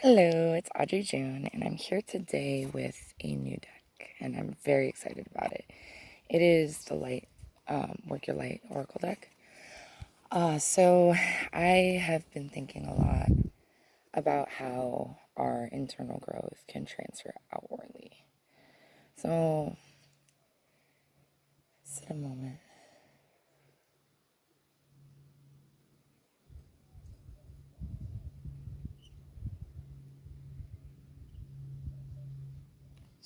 Hello, it's Audrey June, and I'm here today with a new deck, and I'm very excited about it. It is the Light, Work Your Light Oracle deck. So I have been thinking a lot about how our internal growth can transfer outwardly. So, sit a moment.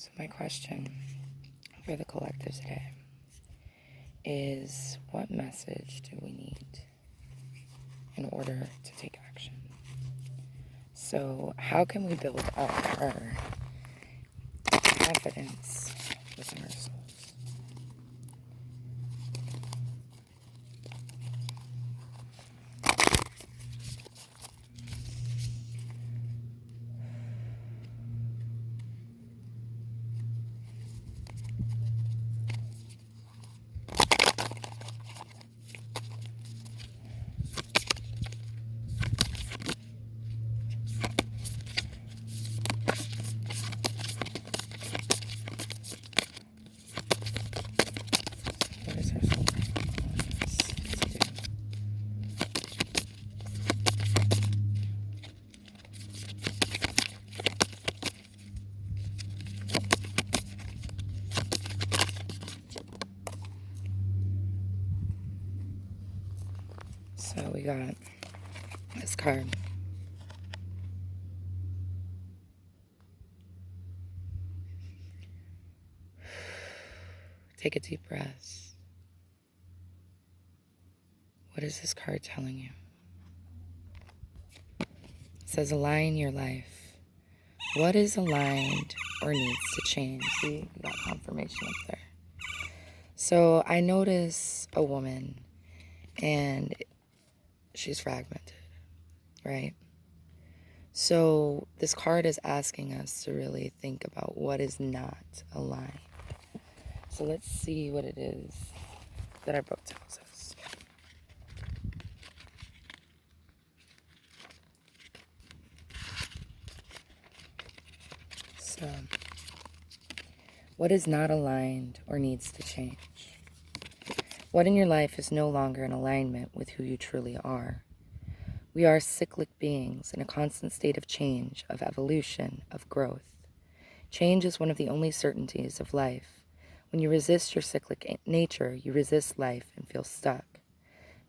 So my question for the collective today is, what message do we need in order to take action? So how can we build up our confidence within our souls? What is our soul calling us to do? So we got this card. Take a deep breath. What is this card telling you? It says align your life. What is aligned or needs to change? See, we got confirmation up there. So I notice a woman and she's fragmented, right? So this card is asking us to really think about what is not aligned. So let's see what it is that our book tells us. So, what is not aligned or needs to change? What in your life is no longer in alignment with who you truly are? We are cyclic beings in a constant state of change, of evolution, of growth. Change is one of the only certainties of life. When you resist your cyclic nature, you resist life and feel stuck.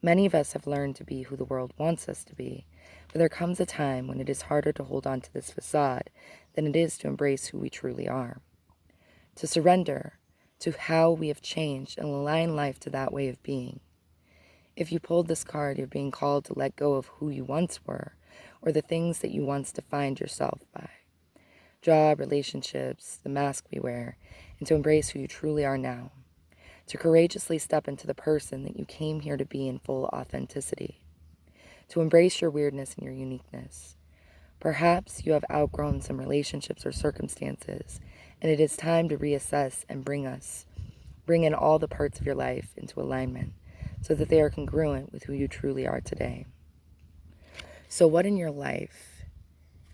Many of us have learned to be who the world wants us to be, but there comes a time when it is harder to hold on to this facade than it is to embrace who we truly are. To surrender to how we have changed and align life to that way of being. If you pulled this card, you're being called to let go of who you once were or the things that you once defined yourself by. Job, relationships, the mask we wear, and to embrace who you truly are now. To courageously step into the person that you came here to be in full authenticity. To embrace your weirdness and your uniqueness. Perhaps you have outgrown some relationships or circumstances, and it is time to reassess and bring in all the parts of your life into alignment so that they are congruent with who you truly are today. So what in your life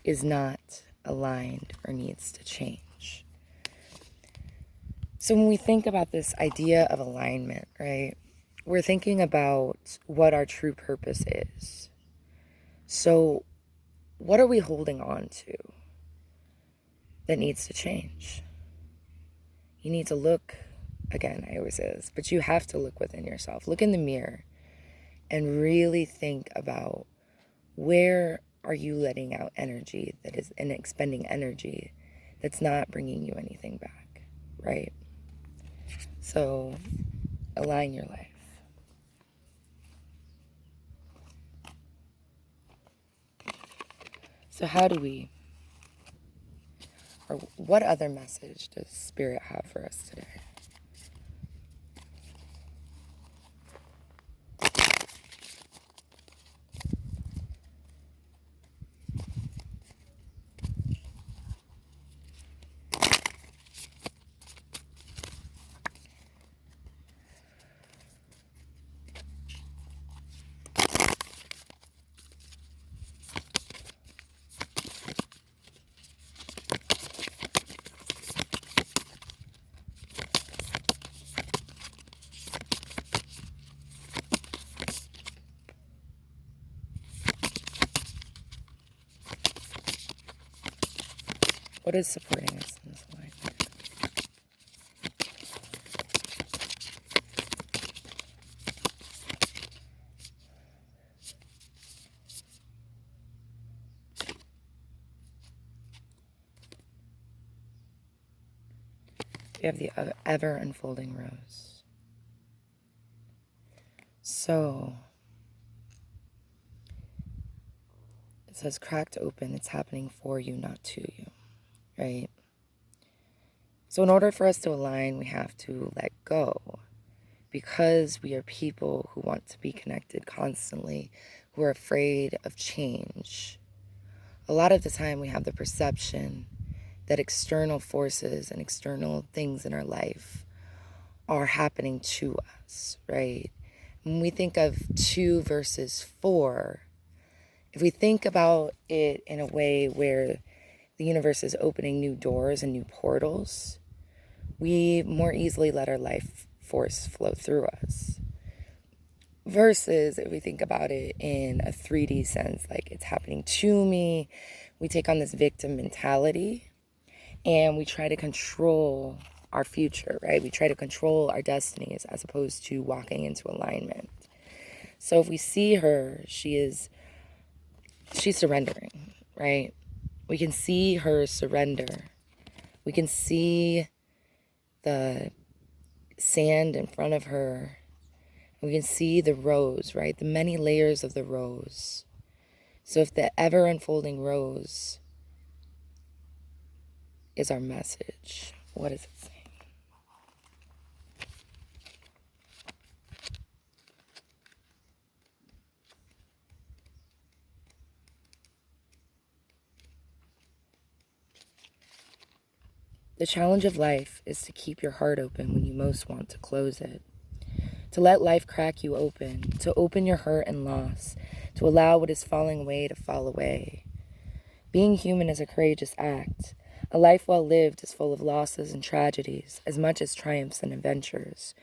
is not aligned or needs to change? So when we think about this idea of alignment, right, we're thinking about what our true purpose is. So what are we holding on to that needs to change? You need to look, again, I always say this, but you have to look within yourself. Look in the mirror and really think about, where are you letting out energy that is, and expending energy that's not bringing you anything back, right? So align your life. So how do we, or what other message does Spirit have for us today? What is supporting us in this alignment? We have the ever unfolding rose. So it says cracked open. It's happening for you, not to you, right? So in order for us to align, we have to let go, because we are people who want to be connected constantly, who are afraid of change. A lot of the time we have the perception that external forces and external things in our life are happening to us, right? When we think of 2 versus 4, if we think about it in a way where the universe is opening new doors and new portals, we more easily let our life force flow through us. Versus if we think about it in a 3D sense, like it's happening to me, we take on this victim mentality and we try to control our future, right? We try to control our destinies as opposed to walking into alignment. So if we see her, she's surrendering, right? We can see her surrender. We can see the sand in front of her. We can see the rose, right? The many layers of the rose. So if the ever unfolding rose is our message, what is it saying? The challenge of life is to keep your heart open when you most want to close it. To let life crack you open, to open your hurt and loss, to allow what is falling away to fall away. Being human is a courageous act. A life well lived is full of losses and tragedies, as much as triumphs and adventures.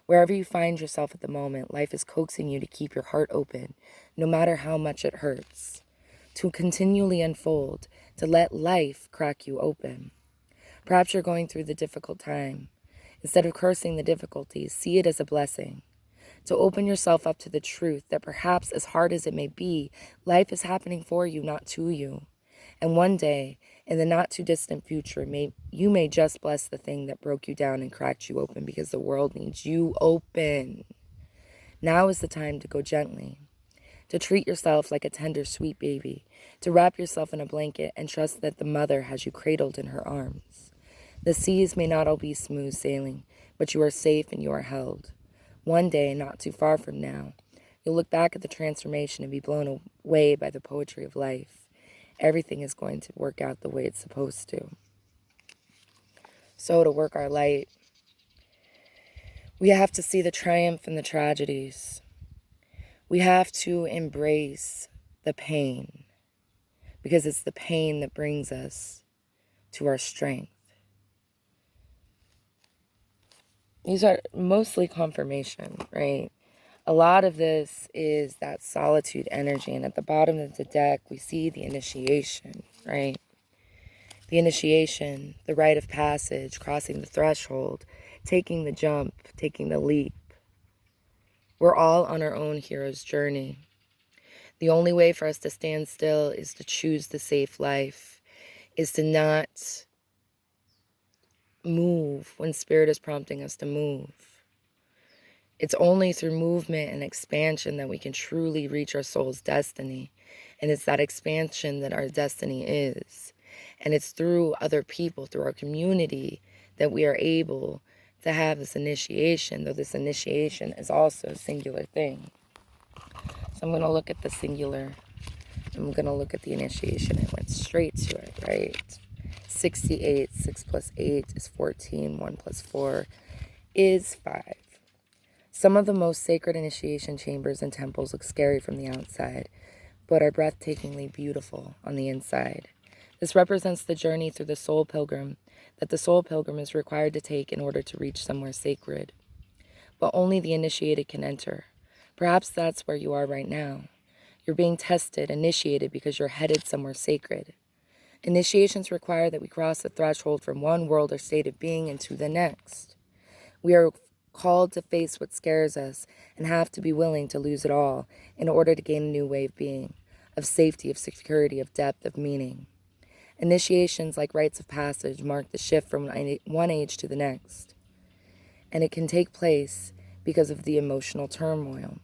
Wherever you find yourself at the moment, life is coaxing you to keep your heart open, no matter how much it hurts. To continually unfold, to let life crack you open. Perhaps you're going through the difficult time. Instead of cursing the difficulties, see it as a blessing. To open yourself up to the truth that perhaps, as hard as it may be, life is happening for you, not to you. And one day, in the not too distant future, you may just bless the thing that broke you down and cracked you open, because the world needs you open. Now is the time to go gently, to treat yourself like a tender, sweet baby, to wrap yourself in a blanket and trust that the mother has you cradled in her arms. The seas may not all be smooth sailing, but you are safe and you are held. One day, not too far from now, you'll look back at the transformation and be blown away by the poetry of life. Everything is going to work out the way it's supposed to. So to work our light, we have to see the triumph and the tragedies. We have to embrace the pain, because it's the pain that brings us to our strength. These are mostly confirmation, right? A lot of this is that solitude energy. And at the bottom of the deck, we see the initiation, right? The initiation, the rite of passage, crossing the threshold, taking the jump, taking the leap. We're all on our own hero's journey. The only way for us to stand still is to choose the safe life, is to not move when spirit is prompting us to move. It's only through movement and expansion that we can truly reach our soul's destiny. And it's that expansion that our destiny is. And it's through other people, through our community, that we are able to have this initiation, though this initiation is also a singular thing. So I'm going to look at the singular. I'm going to look at the initiation. It went straight to it, right? 68, 6 plus 8 is 14, 1 plus 4 is 5. Some of the most sacred initiation chambers and temples look scary from the outside, but are breathtakingly beautiful on the inside. This represents the journey through the soul pilgrim that the soul pilgrim is required to take in order to reach somewhere sacred. But only the initiated can enter. Perhaps that's where you are right now. You're being tested, initiated, because you're headed somewhere sacred. Initiations require that we cross the threshold from one world or state of being into the next. We are called to face what scares us and have to be willing to lose it all in order to gain a new way of being, of safety, of security, of depth, of meaning. Initiations, like rites of passage, mark the shift from one age to the next. And it can take place because of the emotional turmoil,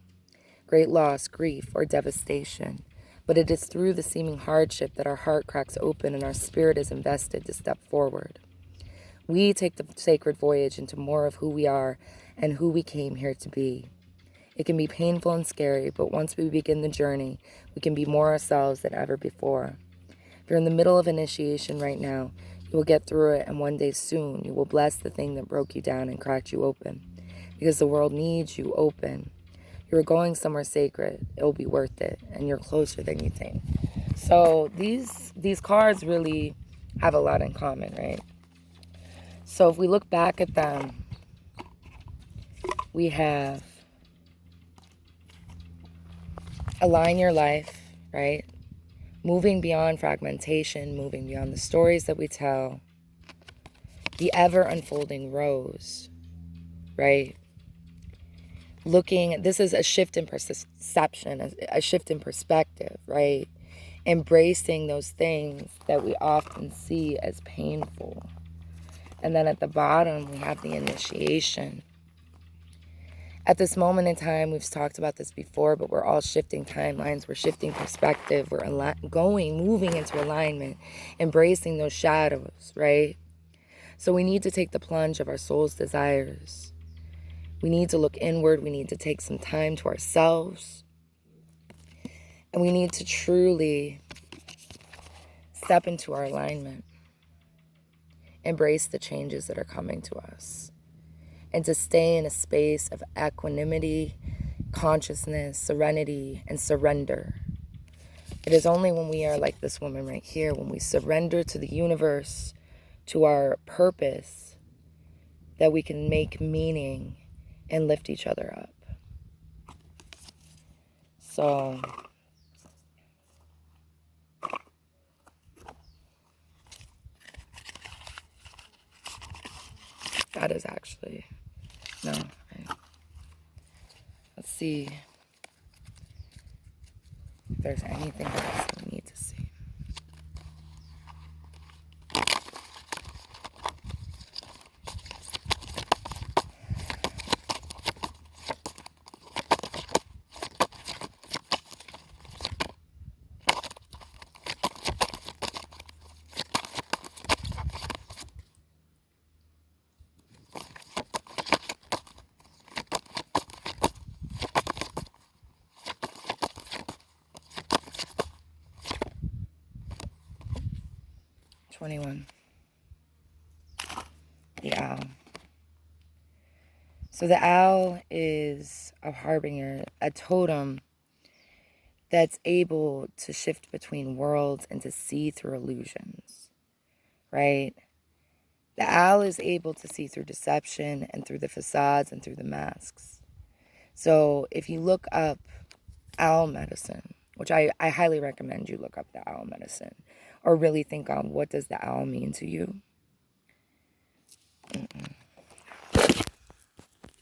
great loss, grief, or devastation. But it is through the seeming hardship that our heart cracks open and our spirit is invested to step forward. We take the sacred voyage into more of who we are and who we came here to be. It can be painful and scary, but once we begin the journey, we can be more ourselves than ever before. If you're in the middle of initiation right now, you will get through it, and one day soon you will bless the thing that broke you down and cracked you open. Because the world needs you open. You're going somewhere sacred. It will be worth it, and you're closer than you think. So these cards really have a lot in common, right? So if we look back at them, we have align your life, right? Moving beyond fragmentation, moving beyond the stories that we tell, the ever unfolding rose, right? This is a shift in perception, a shift in perspective, right? Embracing those things that we often see as painful. And then at the bottom, we have the initiation. At this moment in time, we've talked about this before, but we're all shifting timelines. We're shifting perspective. We're moving into alignment, embracing those shadows, right? So we need to take the plunge of our soul's desires. We need to look inward. We need to take some time to ourselves. And we need to truly step into our alignment. Embrace the changes that are coming to us. And to stay in a space of equanimity, consciousness, serenity, and surrender. It is only when we are like this woman right here, when we surrender to the universe, to our purpose, that we can make meaning and lift each other up. So that is actually, no, right. Let's see if there's anything else we need to see. The owl. So the owl is a harbinger, a totem that's able to shift between worlds and to see through illusions, right? The owl is able to see through deception and through the facades and through the masks. So if you look up owl medicine, which I highly recommend you look up the owl medicine, or really think on what does the owl mean to you.